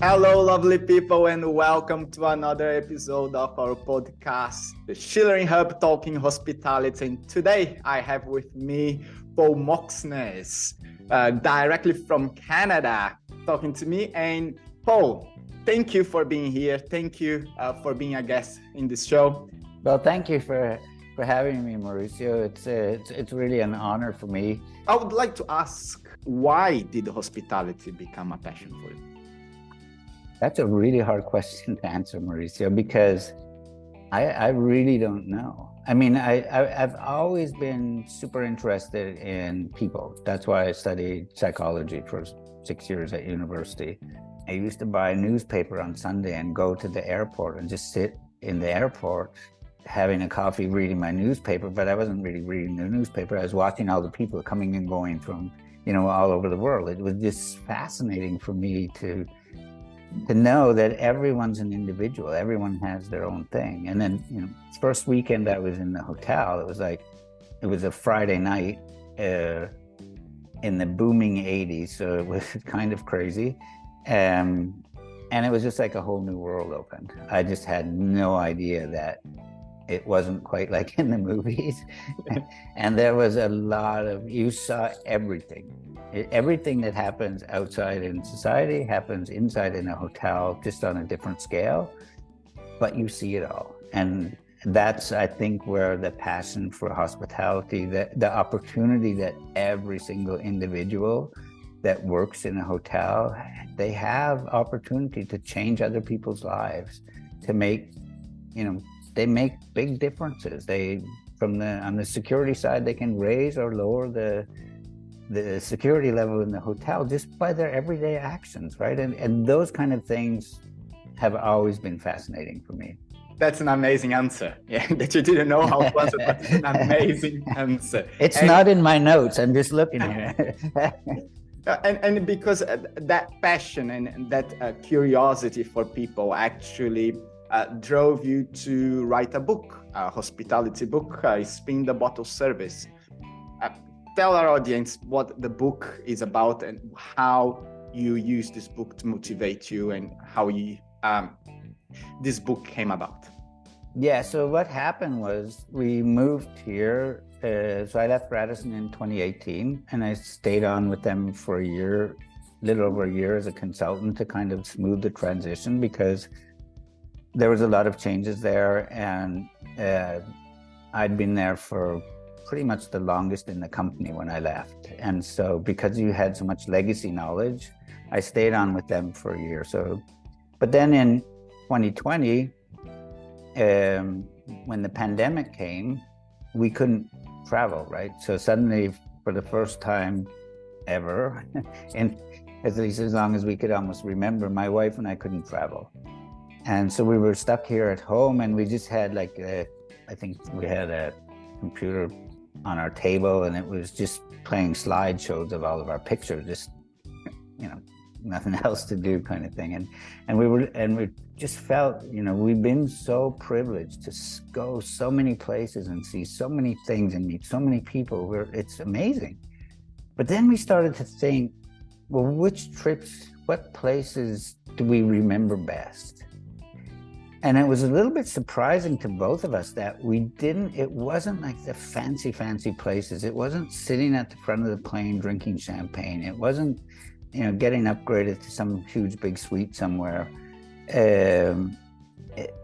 Hello, lovely people, and welcome to another episode of our podcast, the Schillering Hub Talking Hospitality. And today I have with me Paul Moxness, directly from Canada, talking to me. And Paul, thank you for being here. Thank you for being a guest in this show. Well, thank you for having me, Mauricio. It's really an honor for me. I would like to ask, why did hospitality become a passion for you? That's a really hard question to answer, Mauricio, because I really don't know. I mean, I've always been super interested in people. That's why I studied psychology for 6 years at university. I used to buy a newspaper on Sunday and go to the airport and just sit in the airport having a coffee, reading my newspaper, but I wasn't really reading the newspaper. I was watching all the people coming and going from, all over the world. It was just fascinating for me to know that everyone's an individual, everyone has their own thing. And then, first weekend I was in the hotel, it was a Friday night in the booming 80s, so it was kind of crazy. And it was just like a whole new world opened. I just had no idea that it wasn't quite like in the movies. And there was a lot of, you saw everything. Everything that happens outside in society happens inside in a hotel, just on a different scale, but you see it all. And that's, I think, where the passion for hospitality, the opportunity that every single individual that works in a hotel, they have opportunity to change other people's lives, to make, they make big differences. On the security side, they can raise or lower the security level in the hotel just by their everyday actions, right? And those kind of things have always been fascinating for me. That's an amazing answer. Yeah, that you didn't know how to answer, but it's an amazing answer. It's not in my notes. I'm just looking at it. And because that passion and that curiosity for people actually drove you to write a book, a hospitality book, Spin the Bottle Service. Tell our audience what the book is about and how you use this book to motivate you and how this book came about. Yeah, so what happened was we moved here. So I left Radisson in 2018 and I stayed on with them for a year, little over a year as a consultant to kind of smooth the transition, because there was a lot of changes there, and I'd been there for pretty much the longest in the company when I left. And so because you had so much legacy knowledge, I stayed on with them for a year. But then in 2020, when the pandemic came, we couldn't travel, right? So suddenly, for the first time ever, and at least as long as we could almost remember, my wife and I couldn't travel. And so we were stuck here at home, and we just had I think we had a computer on our table, and it was just playing slideshows of all of our pictures, just, nothing else to do kind of thing. And we just felt, we've been so privileged to go so many places and see so many things and meet so many people where it's amazing. But then we started to think, well, which trips, what places do we remember best? And it was a little bit surprising to both of us that it wasn't like the fancy places. It wasn't sitting at the front of the plane drinking champagne. It wasn't, getting upgraded to some huge big suite somewhere.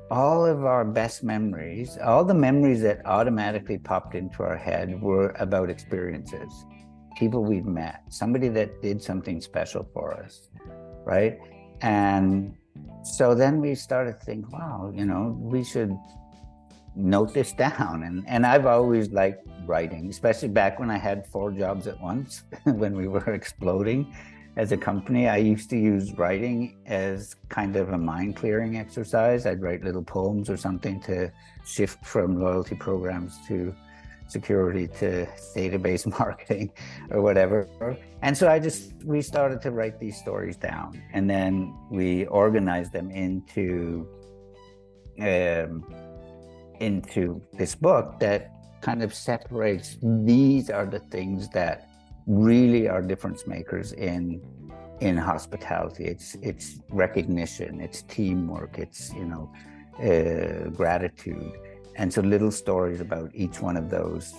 All of our best memories, all the memories that automatically popped into our head were about experiences, people we've met, somebody that did something special for us, right? And so then we started to think, wow, we should note this down. And I've always liked writing, especially back when I had 4 jobs at once, when we were exploding as a company. I used to use writing as kind of a mind clearing exercise. I'd write little poems or something to shift from loyalty programs to security to database marketing or whatever. And so we started to write these stories down, and then we organized them into this book that kind of separates, these are the things that really are difference makers in in hospitality. It's recognition, it's teamwork, it's gratitude, and so little stories about each one of those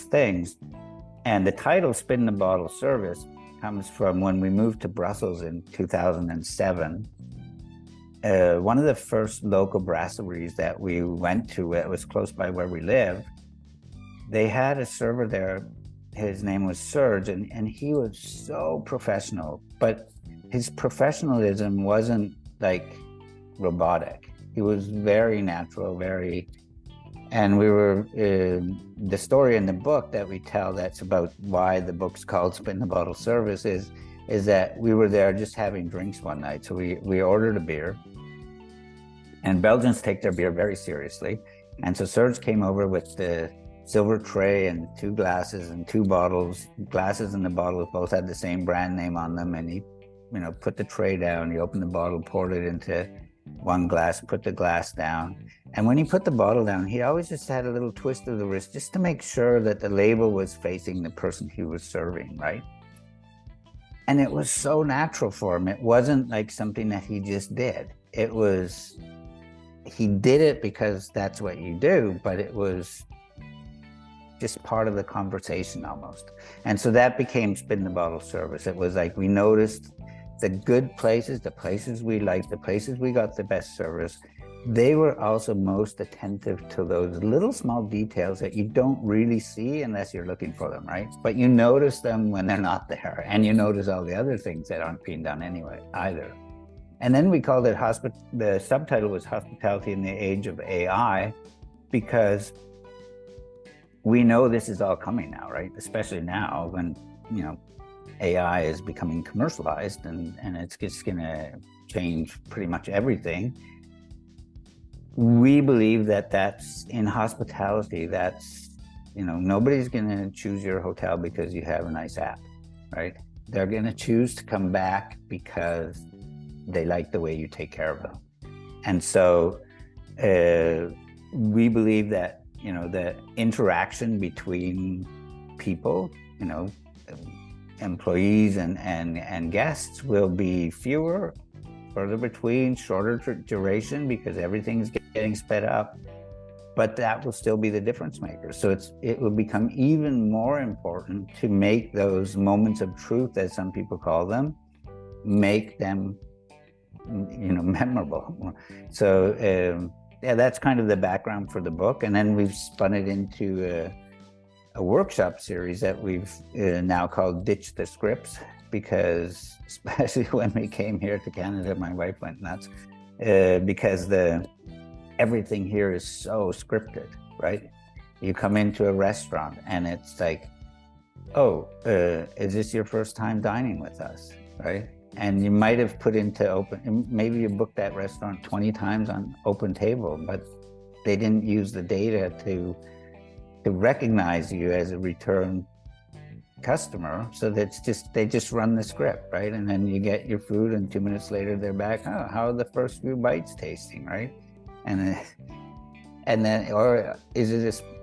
things. And the title "Spin the Bottle Service" comes from when we moved to Brussels in 2007. One of the first local brasseries that we went to, it was close by where we live, they had a server there. His name was Serge, and he was so professional, but his professionalism wasn't like robotic. He was very natural, and we were, the story in the book that we tell that's about why the book's called Spin the Bottle Service is that we were there just having drinks one night. So we ordered a beer, and Belgians take their beer very seriously. And so Serge came over with the silver tray and 2 glasses and 2 bottles. Glasses and the bottles both had the same brand name on them. And he, put the tray down, he opened the bottle, poured it into one glass, put the glass down. And when he put the bottle down, he always just had a little twist of the wrist just to make sure that the label was facing the person he was serving, right? And it was so natural for him. It wasn't like something that he just did. He did it because that's what you do, but it was just part of the conversation almost. And so that became Spin the Bottle Service. It was like we noticed the good places, the places we liked, the places we got the best service. They were also most attentive to those little small details that you don't really see unless you're looking for them, right? But you notice them when they're not there, and you notice all the other things that aren't being done anyway either. And then we called it the subtitle was Hospitality in the Age of AI, because we know this is all coming now, right? Especially now when, AI is becoming commercialized and it's just gonna change pretty much everything. We believe that that's in hospitality, that's, nobody's gonna choose your hotel because you have a nice app, right? They're gonna choose to come back because they like the way you take care of them. And so we believe that, the interaction between people, employees and guests will be fewer, further between, shorter duration, because everything's getting sped up, but that will still be the difference maker. So it will become even more important to make those moments of truth, as some people call them, make them memorable. So that's kind of the background for the book. And then we've spun it into a workshop series that we've now called Ditch the Scripts, because especially when we came here to Canada, my wife went nuts because everything here is so scripted, right? You come into a restaurant and it's like, is this your first time dining with us, right? And you might have put into maybe you booked that restaurant 20 times on Open Table, but they didn't use the data to recognize you as a return customer. So they just run the script, right? And then you get your food and 2 minutes later they're back. Oh, how are the first few bites tasting, right? And then, or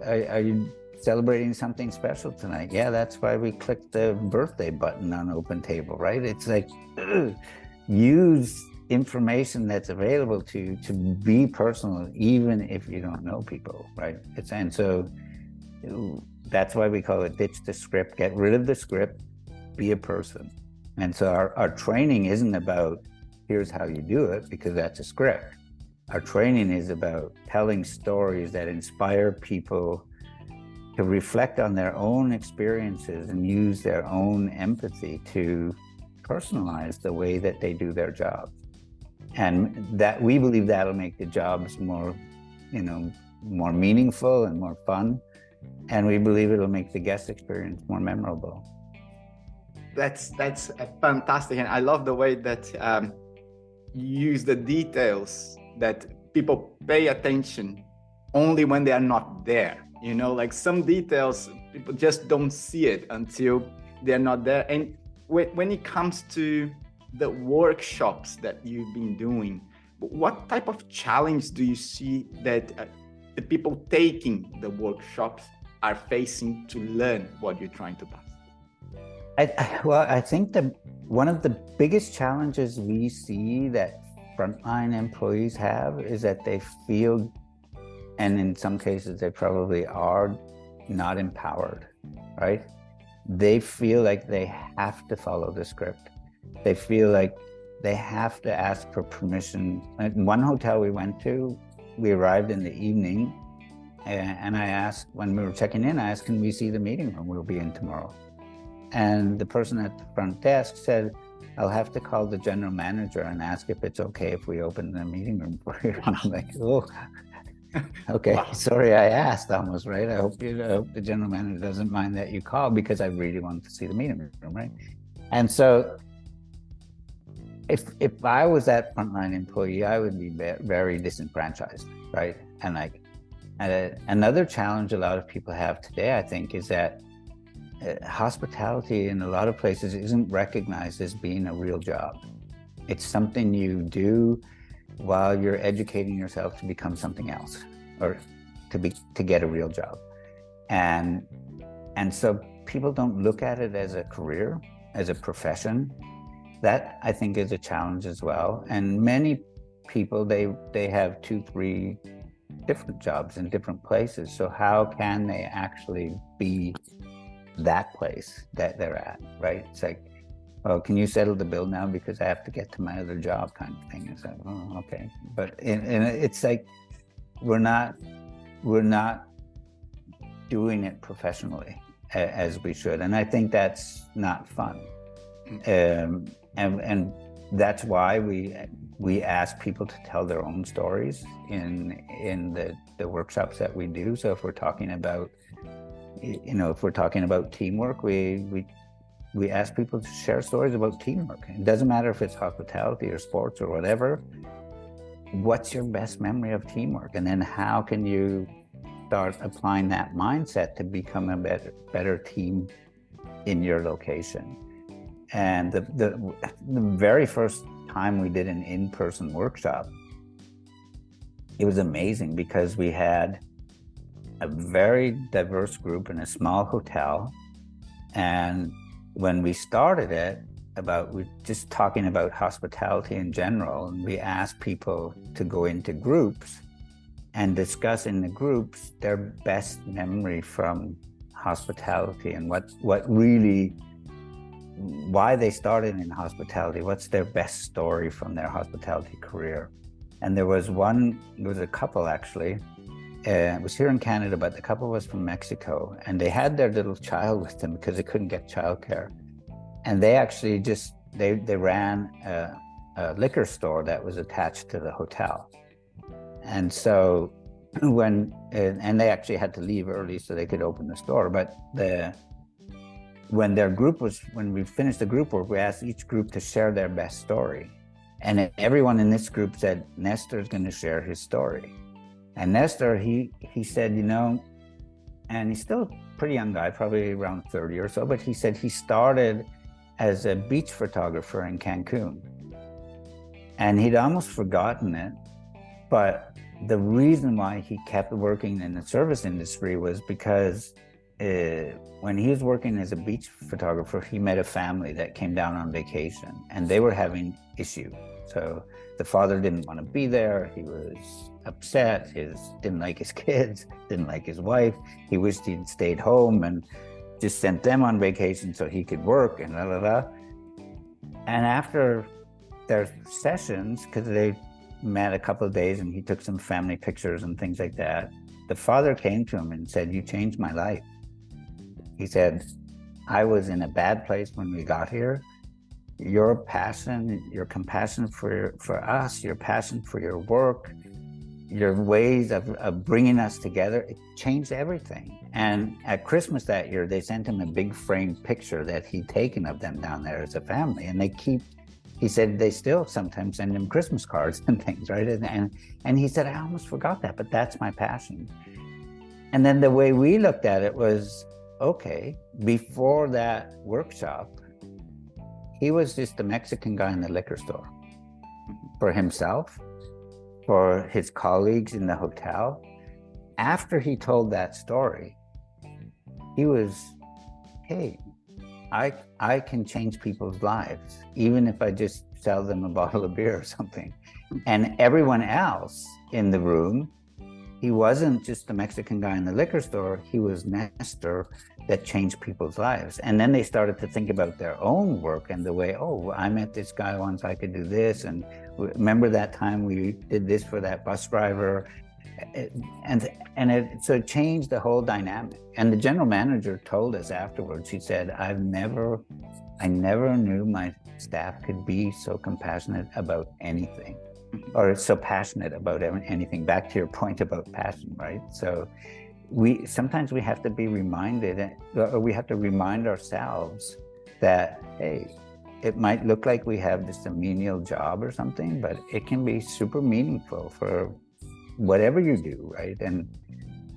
are you celebrating something special tonight? Yeah, that's why we clicked the birthday button on Open Table, right? It's like, use information that's available to be personal, even if you don't know people, right? And so that's why we call it Ditch the Script. Get rid of the script, be a person. And so our training isn't about here's how you do it, because that's a script. Our training is about telling stories that inspire people to reflect on their own experiences and use their own empathy to personalize the way that they do their job. And that we believe that'll make the jobs more meaningful and more fun. And we believe it'll make the guest experience more memorable. That's fantastic. And I love the way that you use the details, that people pay attention only when they are not there. Like some details, people just don't see it until they're not there. And when it comes to the workshops that you've been doing, what type of challenge do you see that the people taking the workshops are facing to learn what you're trying to pass? I think one of the biggest challenges we see that frontline employees have is that they feel, and in some cases they probably are, not empowered, right? They feel like they have to follow the script. They feel like they have to ask for permission. At one hotel we went to, we arrived in the evening, and I asked, when we were checking in, I asked, can we see the meeting room? We'll be in tomorrow. And the person at the front desk said, I'll have to call the general manager and ask if it's okay if we open the meeting room for you. And I'm like, oh, okay, wow. Sorry I asked almost, right? I hope the general manager doesn't mind that you call, because I really want to see the meeting room, right? And so if I was that frontline employee, I would be very disenfranchised, right? And like, another challenge a lot of people have today, I think, is that hospitality in a lot of places isn't recognized as being a real job. It's something you do while you're educating yourself to become something else, or to get a real job. And so people don't look at it as a career, as a profession. That, I think, is a challenge as well. And many people, they have 2-3 different jobs in different places. So how can they actually be that place that they're at, right? It's like, oh, can you settle the bill now because I have to get to my other job, kind of thing. It's like, oh, okay. But and it's like, we're not doing it professionally as we should. And I think that's not fun. And that's why we ask people to tell their own stories in the workshops that we do. So if we're talking about, teamwork, we ask people to share stories about teamwork. It doesn't matter if it's hospitality or sports or whatever. What's your best memory of teamwork? And then how can you start applying that mindset to become a better team in your location? And the very first time we did an in-person workshop, it was amazing because we had a very diverse group in a small hotel. And when we started it, we're just talking about hospitality in general, and we asked people to go into groups and discuss in the groups their best memory from hospitality and why they started in hospitality, what's their best story from their hospitality career. And there was a couple actually, it was here in Canada, but the couple was from Mexico, and they had their little child with them because they couldn't get childcare. And they actually they ran a liquor store that was attached to the hotel. And so and they actually had to leave early so they could open the store. But when we finished the group work, we asked each group to share their best story. And everyone in this group said, Nestor's going to share his story. And Nestor, he said, and he's still a pretty young guy, probably around 30 or so, but he said he started as a beach photographer in Cancun. And he'd almost forgotten it, but the reason why he kept working in the service industry was because when he was working as a beach photographer, he met a family that came down on vacation, and they were having issues. So the father didn't want to be there. He was upset. Didn't like his kids, didn't like his wife. He wished he'd stayed home and just sent them on vacation so he could work and And after their sessions, because they met a couple of days and he took some family pictures and things like that, the father came to him and said, "You changed my life." He said, "I was in a bad place when we got here. Your passion, your compassion for us, your passion for your work, your ways of bringing us together, it changed everything." And at Christmas that year, they sent him a big framed picture that he'd taken of them down there as a family. And he said they still sometimes send him Christmas cards and things, right? And he said, "I almost forgot that, but that's my passion." And then the way we looked at it was, okay, before that workshop, he was just a Mexican guy in the liquor store for himself, for his colleagues in the hotel. After he told that story, he was, hey, I can change people's lives, even if I just sell them a bottle of beer or something. And everyone else in the room, he wasn't just the Mexican guy in the liquor store, he was Nestor that changed people's lives. And then they started to think about their own work and the way, oh, I met this guy once, I could do this. And remember that time we did this for that bus driver. So it changed the whole dynamic. And the general manager told us afterwards, he said, I never knew my staff could be so compassionate about anything, or so passionate about anything. Back to your point about passion, right? So sometimes we have to be reminded, or we have to remind ourselves that, hey, it might look like we have this menial job or something, but it can be super meaningful for whatever you do, right? And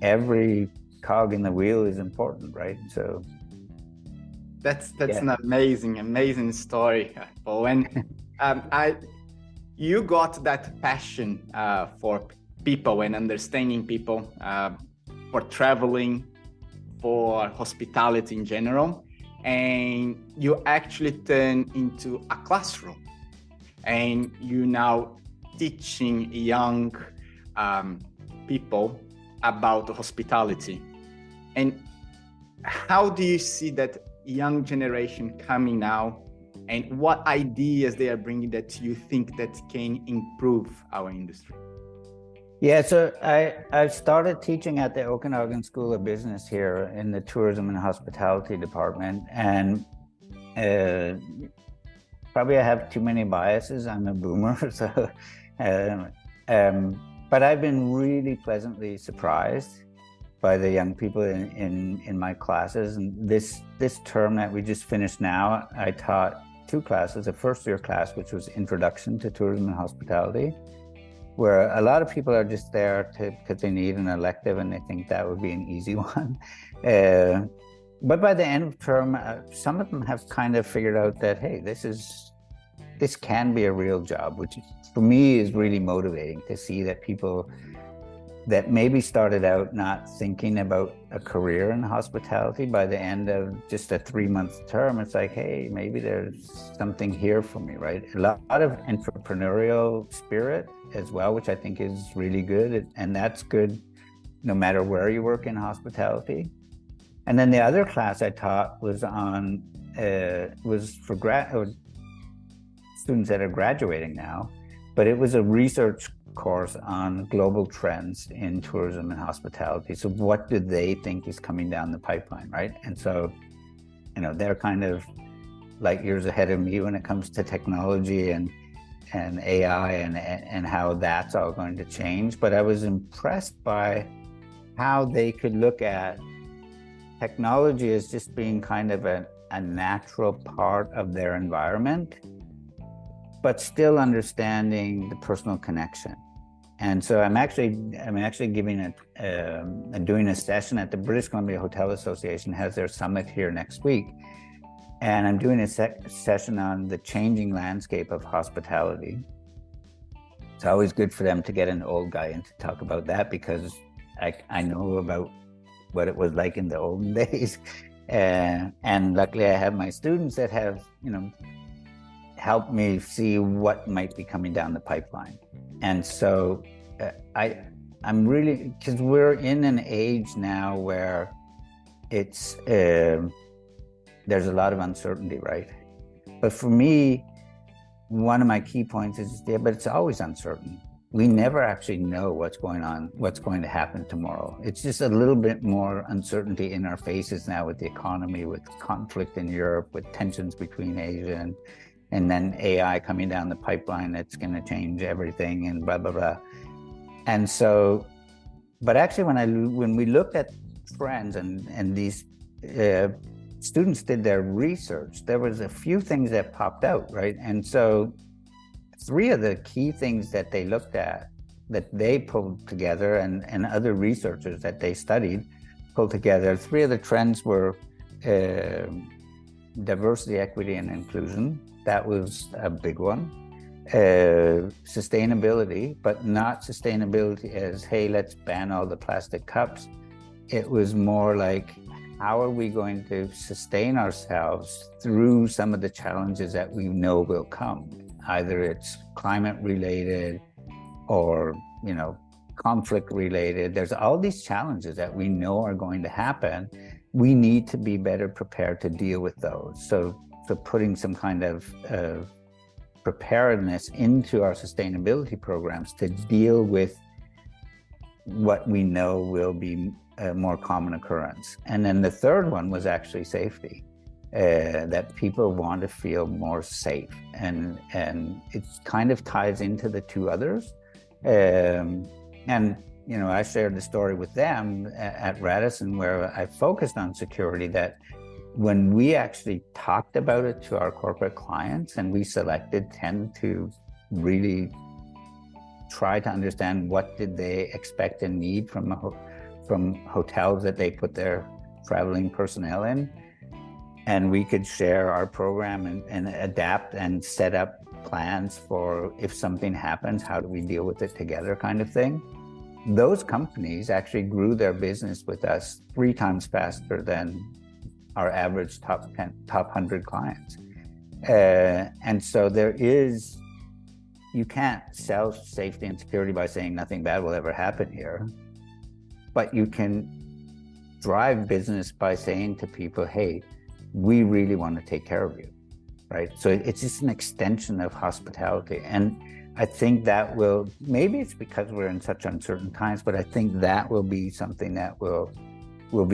every cog in the wheel is important, right? So that's an amazing story, Paul. And you got that passion for people and understanding people, for traveling, for hospitality in general, and you actually turn into a classroom, and you now teaching young people about hospitality. And how do you see that young generation coming now, and what ideas they are bringing that you think that can improve our industry? Yeah, so I started teaching at the Okanagan School of Business here in the tourism and hospitality department, and probably I have too many biases. I'm a boomer, so but I've been really pleasantly surprised by the young people in my classes. And this term that we just finished now, I taught 2 classes, a first-year class, which was Introduction to Tourism and Hospitality, where a lot of people are just there because they need an elective and they think that would be an easy one. But by the end of term, some of them have kind of figured out that, hey, this can be a real job, which for me is really motivating to see that people that maybe started out not thinking about a career in hospitality, by the end of just a 3-month term, it's like, hey, maybe there's something here for me, right? A lot of entrepreneurial spirit as well, which I think is really good. And that's good no matter where you work in hospitality. And then the other class I taught was for students that are graduating now, but it was a research course on global trends in tourism and hospitality. So what do they think is coming down the pipeline, right? And so, they're kind of light years ahead of me when it comes to technology and AI and how that's all going to change. But I was impressed by how they could look at technology as just being kind of a natural part of their environment, but still understanding the personal connection. And so I'm actually giving doing a session at the British Columbia Hotel Association has their summit here next week. And I'm doing a session on the changing landscape of hospitality. It's always good for them to get an old guy in to talk about that, because I know about what it was like in the olden days. And luckily I have my students that have, help me see what might be coming down the pipeline. And so I'm really, because we're in an age now where it's there's a lot of uncertainty, right? But for me, one of my key points is, but it's always uncertain. We never actually know what's going on, what's going to happen tomorrow. It's just a little bit more uncertainty in our faces now with the economy, with conflict in Europe, with tensions between Asia and then AI coming down the pipeline that's going to change everything and blah, blah, blah. And so, but actually when we looked at trends and these students did their research, there was a few things that popped out, right? And so 3 of the key things that they looked at, that they pulled together, and other researchers that they studied pulled together, 3 of the trends were diversity, equity, and inclusion. That was a big one. Sustainability, but not sustainability as, hey, let's ban all the plastic cups. It was more like, how are we going to sustain ourselves through some of the challenges that we know will come? Either it's climate related or, conflict related. There's all these challenges that we know are going to happen. We need to be better prepared to deal with those. So putting some kind of preparedness into our sustainability programs to deal with what we know will be a more common occurrence. And then the third one was actually safety, that people want to feel more safe. And it kind of ties into the two others. I shared the story with them at Radisson where I focused on security, that when we actually talked about it to our corporate clients and we selected 10 to really try to understand what did they expect and need from hotels that they put their traveling personnel in, and we could share our program and adapt and set up plans for if something happens, how do we deal with it together kind of thing. Those companies actually grew their business with us 3 times faster than our average top 100 clients. And so you can't sell safety and security by saying nothing bad will ever happen here, but you can drive business by saying to people, hey, we really want to take care of you, right? So it's just an extension of hospitality. And I think that maybe it's because we're in such uncertain times, but I think that will be something that will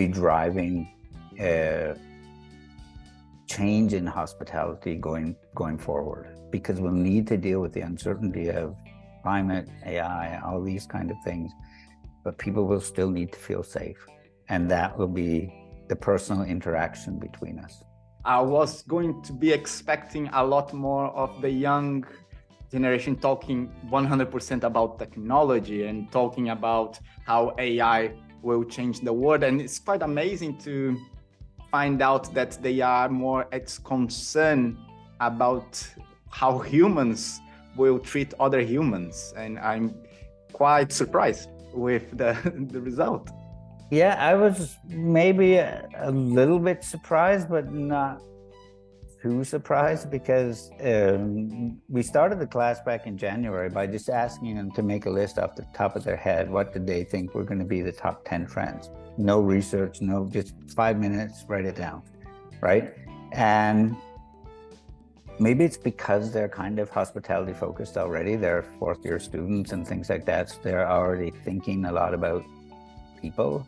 be driving change in hospitality going forward, because we'll need to deal with the uncertainty of climate, AI, all these kind of things, but people will still need to feel safe. And that will be the personal interaction between us. I was going to be expecting a lot more of the young generation talking 100% about technology and talking about how AI will change the world. And it's quite amazing to find out that they are more concerned about how humans will treat other humans. And I'm quite surprised with the result. Yeah, I was maybe a little bit surprised, but not too surprised, because we started the class back in January by just asking them to make a list off the top of their head. What did they think were going to be the top 10 trends? No research, just 5 minutes, write it down, right? And maybe it's because they're kind of hospitality focused already. They're 4th year students and things like that. So they're already thinking a lot about people.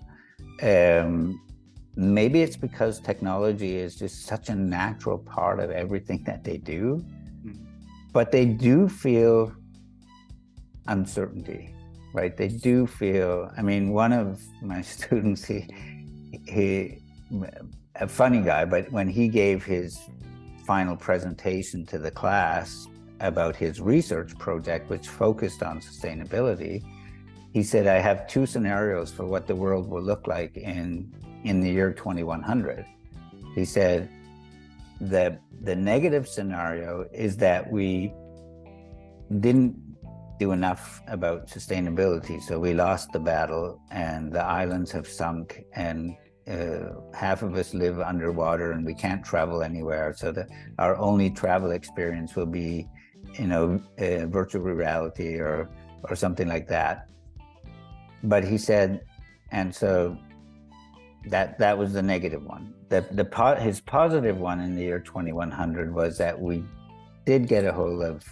Maybe it's because technology is just such a natural part of everything that they do, but they do feel uncertainty, right? They do feel, one of my students, he a funny guy, but when he gave his final presentation to the class about his research project, which focused on sustainability, he said, I have 2 scenarios for what the world will look like in the year 2100. He said, the negative scenario is that we didn't do enough about sustainability. So we lost the battle and the islands have sunk and half of us live underwater and we can't travel anywhere. So our only travel experience will be, virtual reality or something like that. But he said, and so that was the negative one. His positive one in the year 2100 was that we did get a hold of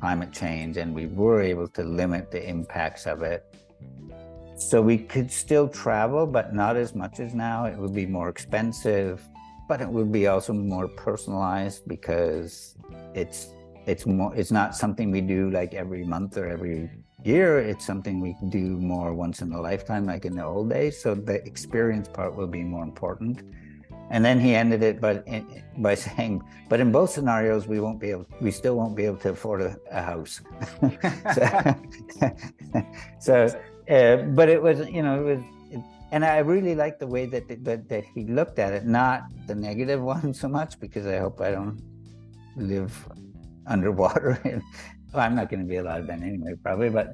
climate change and we were able to limit the impacts of it. So we could still travel, but not as much as now. It would be more expensive, but it would be also more personalized, because it's not something we do like every month or every year. It's something we can do more once in a lifetime, like in the old days. So the experience part will be more important. And then he ended it by saying, but in both scenarios, we still won't be able to afford a house. But it was, and I really liked the way that he looked at it, not the negative one so much, because I hope I don't live underwater. Well, I'm not going to be alive then anyway, probably. But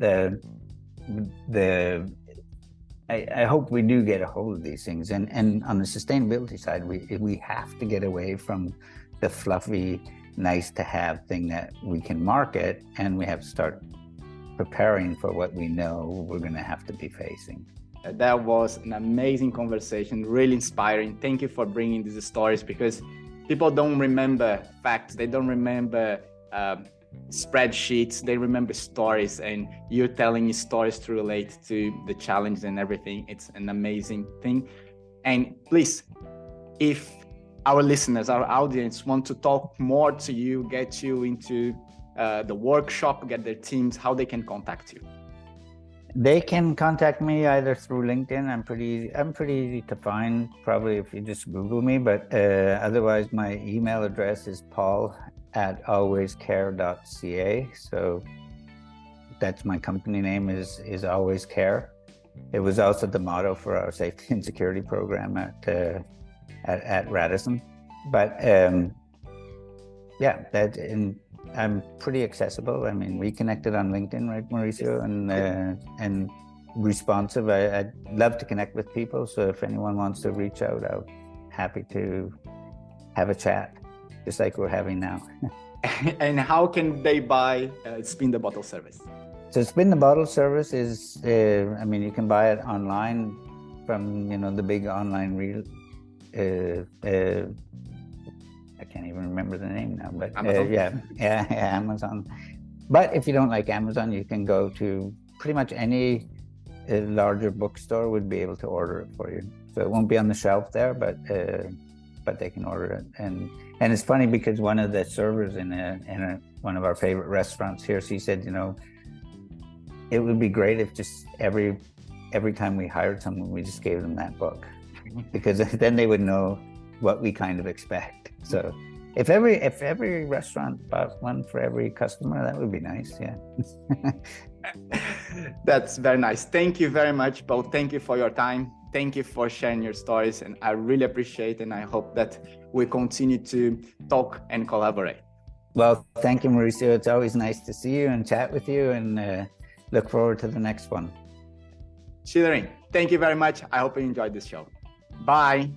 I hope we do get a hold of these things. And on the sustainability side, we have to get away from the fluffy, nice to have thing that we can market, and we have to start preparing for what we know we're going to have to be facing. That was an amazing conversation, really inspiring. Thank you for bringing these stories, because people don't remember facts, they don't remember spreadsheets, they remember stories, and you're telling stories to relate to the challenge and everything. It's an amazing thing. And please, if our listeners, our audience want to talk more to you, get you into the workshop, get their teams, how they can contact you? They can contact me either through LinkedIn. I'm pretty easy to find, probably if you just Google me, but otherwise my email address is paul@alwayscare.ca. So that's my company name, is Always Care. It was also the motto for our safety and security program at Radisson. But yeah, I'm pretty accessible. I mean, we connected on LinkedIn, right, Mauricio? And responsive. I'd love to connect with people. So if anyone wants to reach out, I'm happy to have a chat, just like we're having now. And how can they buy Spin the Bottle service? So Spin the Bottle service is, I mean, you can buy it online from, the big online I can't even remember the name now, but Amazon? Amazon. But if you don't like Amazon, you can go to pretty much any larger bookstore would be able to order it for you. So it won't be on the shelf there, but they can order it. And it's funny because one of the servers in one of our favorite restaurants here, she said, it would be great if just every time we hired someone, we just gave them that book, because then they would know what we kind of expect. So if every restaurant bought one for every customer, that would be nice. Yeah. That's very nice. Thank you very much, Paul. Thank you for your time. Thank you for sharing your stories, and I really appreciate it, and I hope that we continue to talk and collaborate. Well, thank you, Mauricio. It's always nice to see you and chat with you, and look forward to the next one. Shidering, thank you very much. I hope you enjoyed this show. Bye.